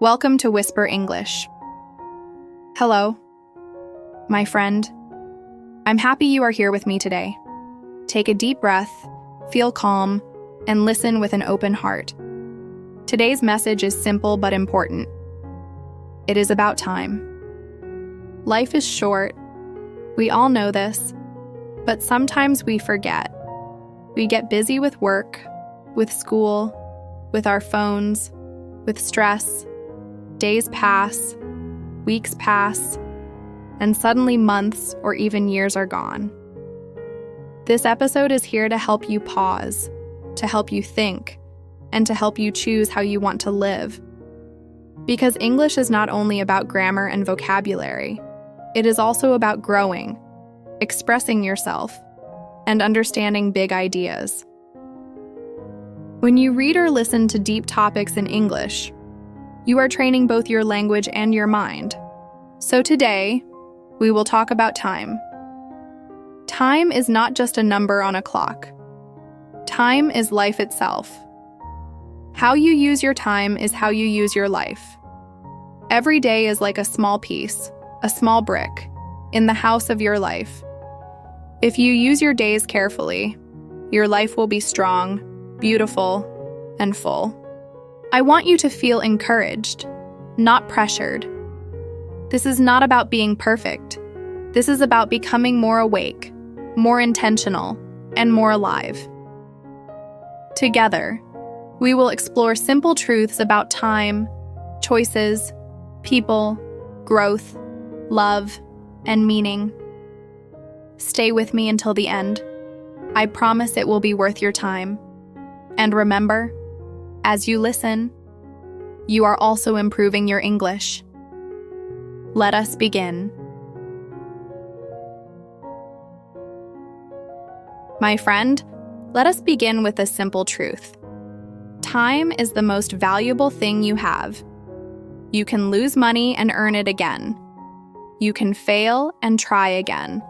Welcome to Whisper English. Hello, my friend. I'm happy you are here with me today. Take a deep breath, feel calm, and listen with an open heart. Today's message is simple but important. It is about time. Life is short. We all know this, but sometimes we forget. We get busy with work, with school, with our phones, with stress. Days pass, weeks pass, and suddenly months or even years are gone. This episode is here to help you pause, to help you think, and to help you choose how you want to live. Because English is not only about grammar and vocabulary, it is also about growing, expressing yourself, and understanding big ideas. When you read or listen to deep topics in English, you are training both your language and your mind. So today, we will talk about time. Time is not just a number on a clock. Time is life itself. How you use your time is how you use your life. Every day is like a small piece, a small brick, in the house of your life. If you use your days carefully, your life will be strong, beautiful, and full. I want you to feel encouraged, not pressured. This is not about being perfect. This is about becoming more awake, more intentional, and more alive. Together, we will explore simple truths about time, choices, people, growth, love, and meaning. Stay with me until the end. I promise it will be worth your time. And remember, as you listen, you are also improving your English. Let us begin. My friend, let us begin with a simple truth. Time is the most valuable thing you have. You can lose money and earn it again. You can fail and try again.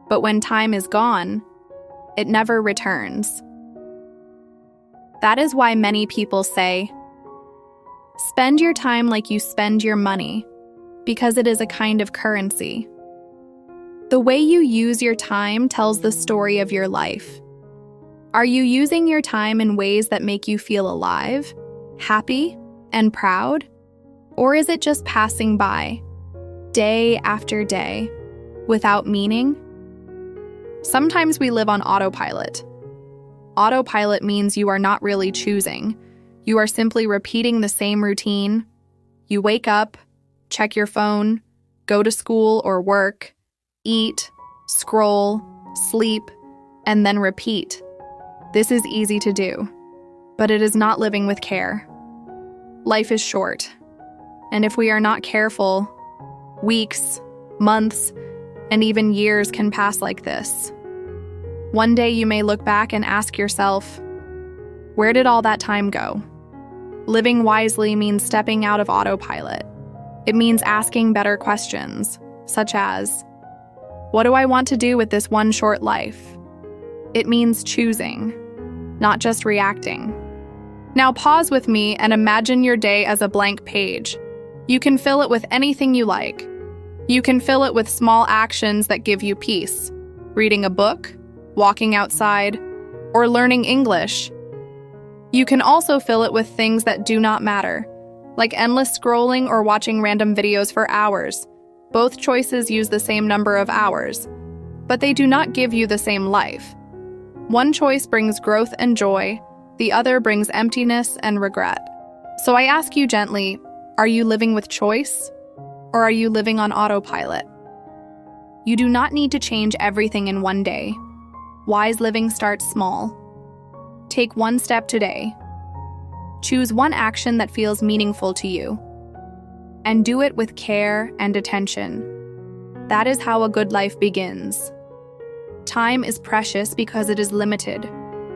But when time is gone, it never returns. That is why many people say, spend your time like you spend your money, because it is a kind of currency. The way you use your time tells the story of your life. Are you using your time in ways that make you feel alive, happy, and proud? Or is it just passing by, day after day, without meaning? Sometimes we live on autopilot. Autopilot means you are not really choosing. You are simply repeating the same routine. You wake up, check your phone, go to school or work, eat, scroll, sleep, and then repeat. This is easy to do, but it is not living with care. Life is short, and if we are not careful, weeks, months, and even years can pass like this. One day you may look back and ask yourself, where did all that time go? Living wisely means stepping out of autopilot. It means asking better questions, such as, what do I want to do with this one short life? It means choosing, not just reacting. Now pause with me and imagine your day as a blank page. You can fill it with anything you like. You can fill it with small actions that give you peace. Reading a book, walking outside, or learning English. You can also fill it with things that do not matter, like endless scrolling or watching random videos for hours. Both choices use the same number of hours, but they do not give you the same life. One choice brings growth and joy, the other brings emptiness and regret. So I ask you gently, are you living with choice, or are you living on autopilot? You do not need to change everything in one day. Wise living starts small. Take one step today. Choose one action that feels meaningful to you. And do it with care and attention. That is how a good life begins. Time is precious because it is limited.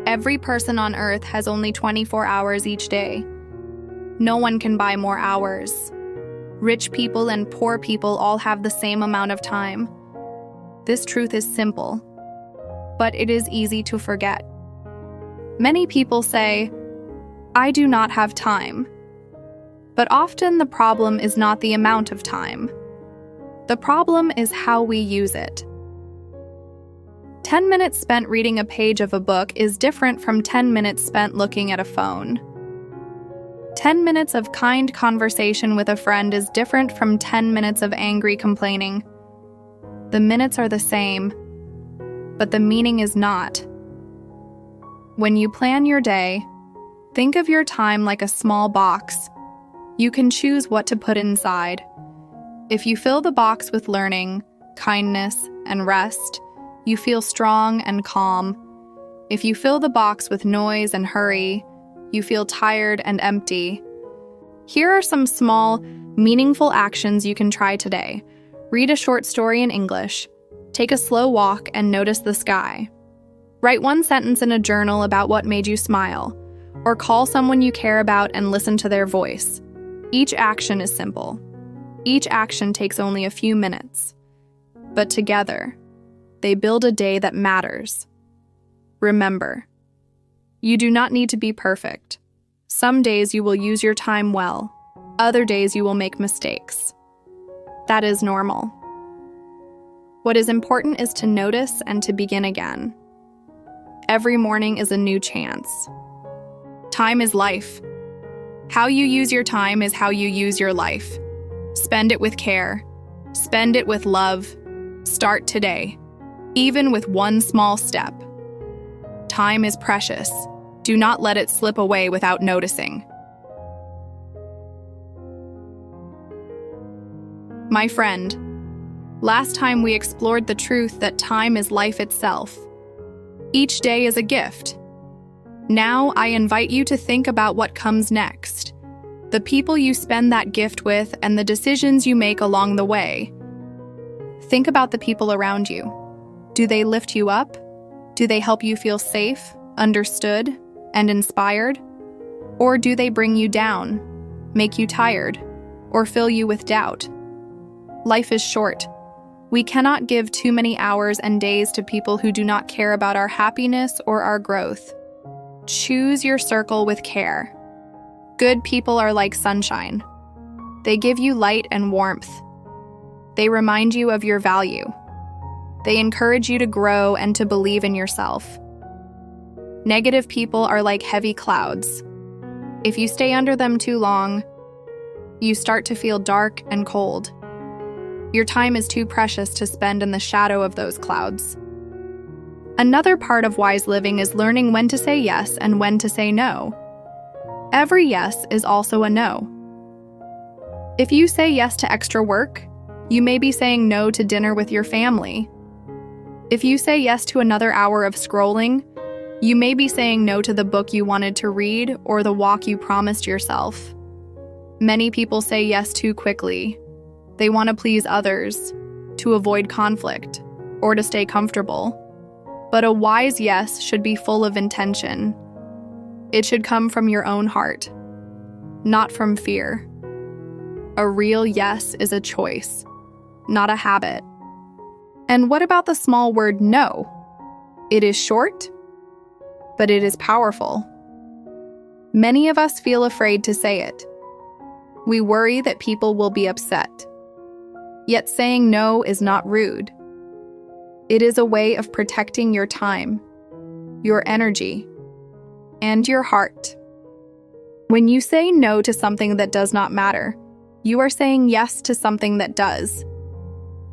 Every person on earth has only 24 hours each day. No one can buy more hours. Rich people and poor people all have the same amount of time. This truth is simple, but it is easy to forget. Many people say, I do not have time. But often the problem is not the amount of time. The problem is how we use it. 10 minutes spent reading a page of a book is different from 10 minutes spent looking at a phone. 10 minutes of kind conversation with a friend is different from 10 minutes of angry complaining. The minutes are the same, but the meaning is not. When you plan your day, think of your time like a small box. You can choose what to put inside. If you fill the box with learning, kindness, and rest, you feel strong and calm. If you fill the box with noise and hurry, you feel tired and empty. Here are some small, meaningful actions you can try today. Read a short story in English. Take a slow walk and notice the sky. Write one sentence in a journal about what made you smile, or call someone you care about and listen to their voice. Each action is simple. Each action takes only a few minutes. But together, they build a day that matters. Remember, you do not need to be perfect. Some days you will use your time well. Other days you will make mistakes. That is normal. What is important is to notice and to begin again. Every morning is a new chance. Time is life. How you use your time is how you use your life. Spend it with care. Spend it with love. Start today, even with one small step. Time is precious. Do not let it slip away without noticing. My friend, last time we explored the truth that time is life itself. Each day is a gift. Now I invite you to think about what comes next, the people you spend that gift with and the decisions you make along the way. Think about the people around you. Do they lift you up? Do they help you feel safe, understood, and inspired? Or do they bring you down, make you tired, or fill you with doubt? Life is short. We cannot give too many hours and days to people who do not care about our happiness or our growth. Choose your circle with care. Good people are like sunshine. They give you light and warmth. They remind you of your value. They encourage you to grow and to believe in yourself. Negative people are like heavy clouds. If you stay under them too long, you start to feel dark and cold. Your time is too precious to spend in the shadow of those clouds. Another part of wise living is learning when to say yes and when to say no. Every yes is also a no. If you say yes to extra work, you may be saying no to dinner with your family. If you say yes to another hour of scrolling, you may be saying no to the book you wanted to read or the walk you promised yourself. Many people say yes too quickly. They want to please others, to avoid conflict, or to stay comfortable. But a wise yes should be full of intention. It should come from your own heart, not from fear. A real yes is a choice, not a habit. And what about the small word no? It is short, but it is powerful. Many of us feel afraid to say it. We worry that people will be upset. Yet saying no is not rude. It is a way of protecting your time, your energy, and your heart. When you say no to something that does not matter, you are saying yes to something that does.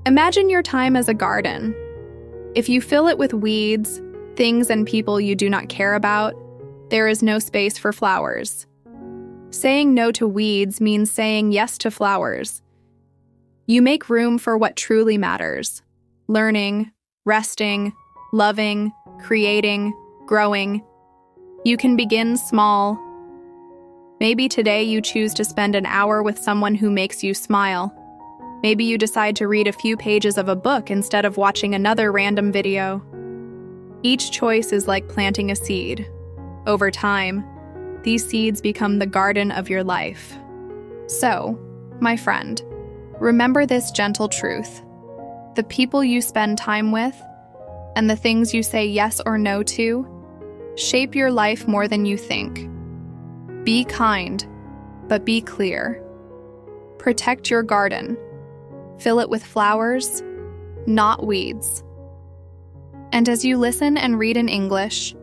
Imagine your time as a garden. If you fill it with weeds, things and people you do not care about, there is no space for flowers. Saying no to weeds means saying yes to flowers. You make room for what truly matters: learning, resting, loving, creating, growing. You can begin small. Maybe today you choose to spend an hour with someone who makes you smile. Maybe you decide to read a few pages of a book instead of watching another random video. Each choice is like planting a seed. Over time, these seeds become the garden of your life. So, my friend, remember this gentle truth. The people you spend time with and the things you say yes or no to shape your life more than you think. Be kind, but be clear. Protect your garden. Fill it with flowers, not weeds. And as you listen and read in English,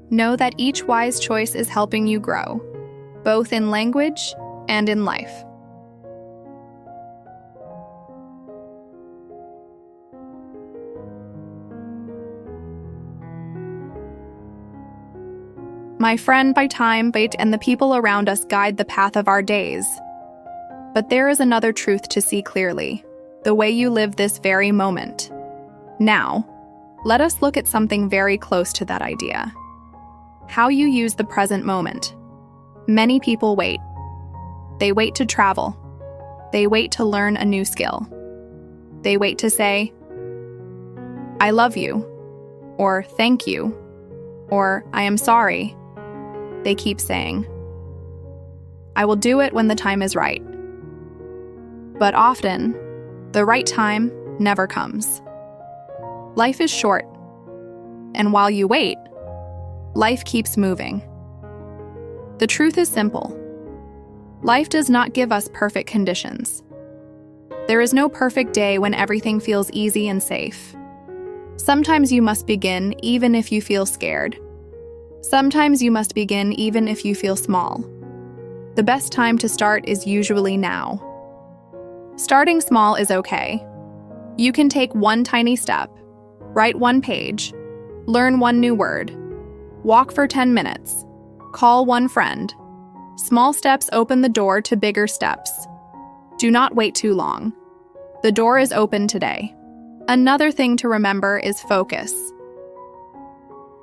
know that each wise choice is helping you grow, both in language and in life. My friend, by time, fate, and the people around us guide the path of our days. But there is another truth to see clearly, the way you live this very moment. Now, let us look at something very close to that idea. How you use the present moment. Many people wait. They wait to travel. They wait to learn a new skill. They wait to say, I love you, or thank you, or I am sorry. They keep saying, I will do it when the time is right. But often, the right time never comes. Life is short, and while you wait, life keeps moving. The truth is simple. Life does not give us perfect conditions. There is no perfect day when everything feels easy and safe. Sometimes you must begin even if you feel scared. Sometimes you must begin even if you feel small. The best time to start is usually now. Starting small is okay. You can take one tiny step, write one page, learn one new word, walk for 10 minutes, call one friend. Small steps open the door to bigger steps. Do not wait too long. The door is open today. Another thing to remember is focus.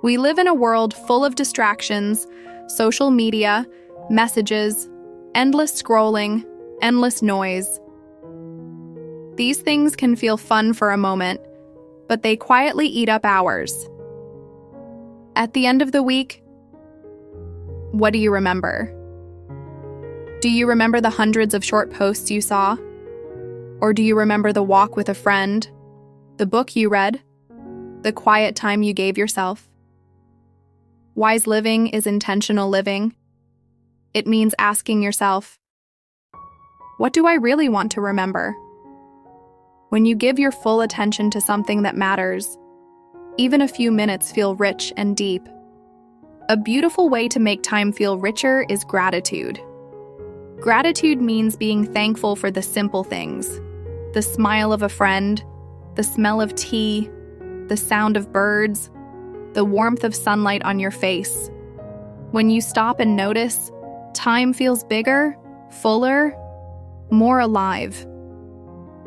We live in a world full of distractions, social media, messages, endless scrolling, endless noise. These things can feel fun for a moment, but they quietly eat up hours. At the end of the week, what do you remember? Do you remember the hundreds of short posts you saw? Or do you remember the walk with a friend, the book you read, the quiet time you gave yourself? Wise living is intentional living. It means asking yourself, what do I really want to remember? When you give your full attention to something that matters, even a few minutes feel rich and deep. A beautiful way to make time feel richer is gratitude. Gratitude means being thankful for the simple things, the smile of a friend, the smell of tea, the sound of birds, the warmth of sunlight on your face. When you stop and notice, time feels bigger, fuller, more alive.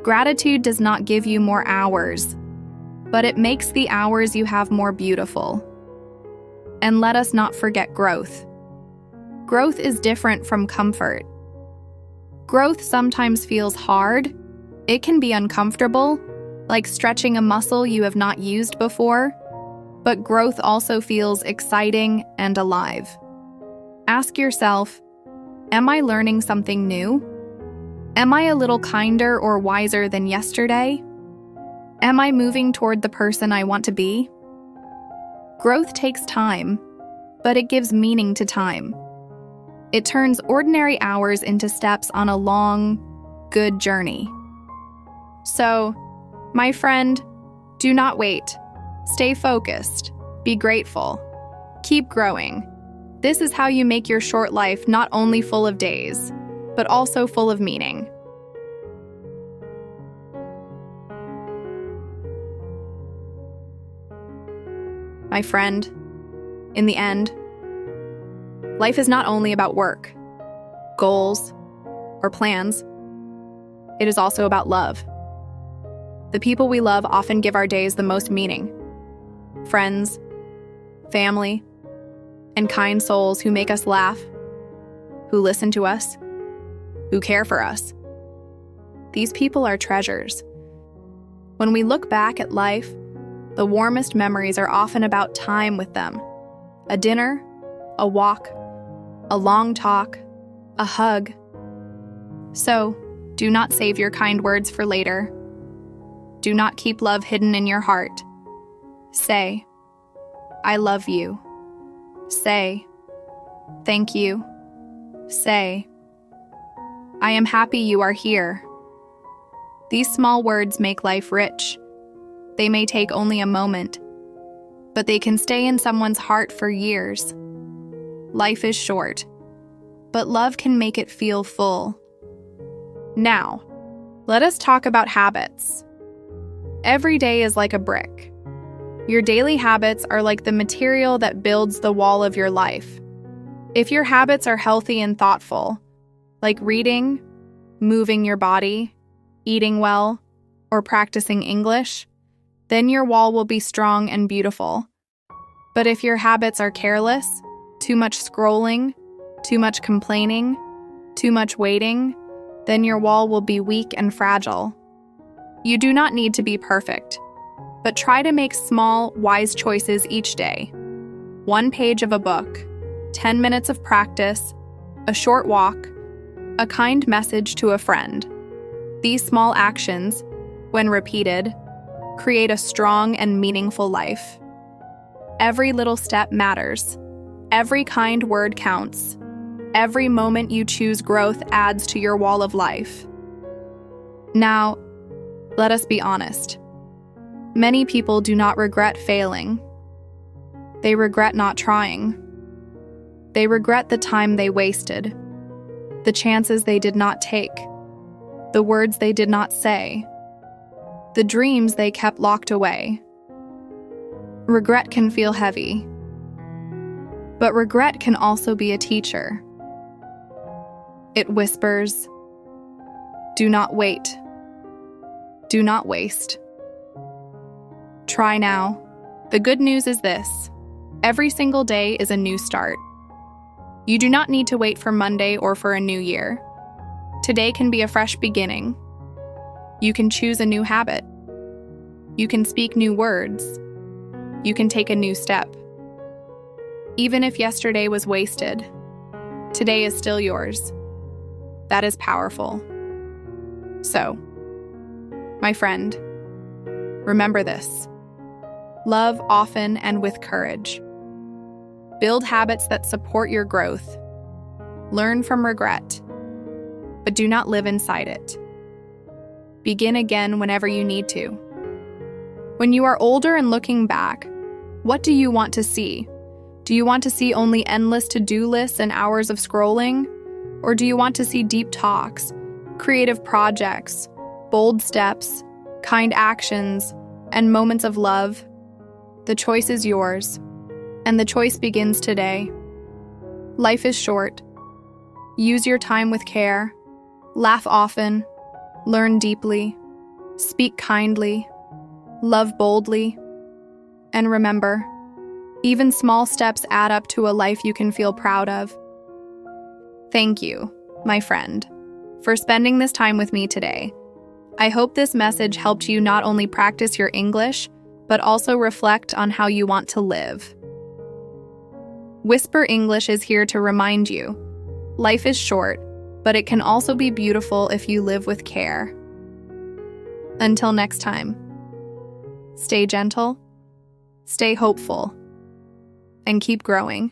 Gratitude does not give you more hours, but it makes the hours you have more beautiful. And let us not forget growth. Growth is different from comfort. Growth sometimes feels hard. It can be uncomfortable, like stretching a muscle you have not used before. But growth also feels exciting and alive. Ask yourself, am I learning something new? Am I a little kinder or wiser than yesterday? Am I moving toward the person I want to be? Growth takes time, but it gives meaning to time. It turns ordinary hours into steps on a long, good journey. So, my friend, do not wait. Stay focused. Be grateful. Keep growing. This is how you make your short life not only full of days, but also full of meaning. My friend, in the end, life is not only about work, goals, or plans. It is also about love. The people we love often give our days the most meaning. Friends, family, and kind souls who make us laugh, who listen to us, who care for us. These people are treasures. When we look back at life, the warmest memories are often about time with them. A dinner, a walk, a long talk, a hug. So, do not save your kind words for later. Do not keep love hidden in your heart. Say, I love you. Say, thank you. Say, I am happy you are here. These small words make life rich. They may take only a moment, but they can stay in someone's heart for years. Life is short, but love can make it feel full. Now, let us talk about habits. Every day is like a brick. Your daily habits are like the material that builds the wall of your life. If your habits are healthy and thoughtful, like reading, moving your body, eating well, or practicing English, then your wall will be strong and beautiful. But if your habits are careless, too much scrolling, too much complaining, too much waiting, then your wall will be weak and fragile. You do not need to be perfect, but try to make small, wise choices each day. 1 page of a book, 10 minutes of practice, a short walk, a kind message to a friend. These small actions, when repeated, create a strong and meaningful life. Every little step matters. Every kind word counts. Every moment you choose growth adds to your wall of life. Now, let us be honest. Many people do not regret failing. They regret not trying. They regret the time they wasted, the chances they did not take, the words they did not say, the dreams they kept locked away. Regret can feel heavy, but regret can also be a teacher. It whispers, "Do not wait. Do not waste." Try now. The good news is this: every single day is a new start. You do not need to wait for Monday or for a new year. Today can be a fresh beginning. You can choose a new habit. You can speak new words. You can take a new step. Even if yesterday was wasted, today is still yours. That is powerful. So, my friend, remember this. Love often and with courage. Build habits that support your growth. Learn from regret, but do not live inside it. Begin again whenever you need to. When you are older and looking back, what do you want to see? Do you want to see only endless to-do lists and hours of scrolling? Or do you want to see deep talks, creative projects, bold steps, kind actions, and moments of love? The choice is yours, and the choice begins today. Life is short. Use your time with care. Laugh often. Learn deeply. Speak kindly. Love boldly. And remember, even small steps add up to a life you can feel proud of. Thank you, my friend, for spending this time with me today. I hope this message helped you not only practice your English, but also reflect on how you want to live. Whisper English is here to remind you, life is short, but it can also be beautiful if you live with care. Until next time, stay gentle, stay hopeful, and keep growing.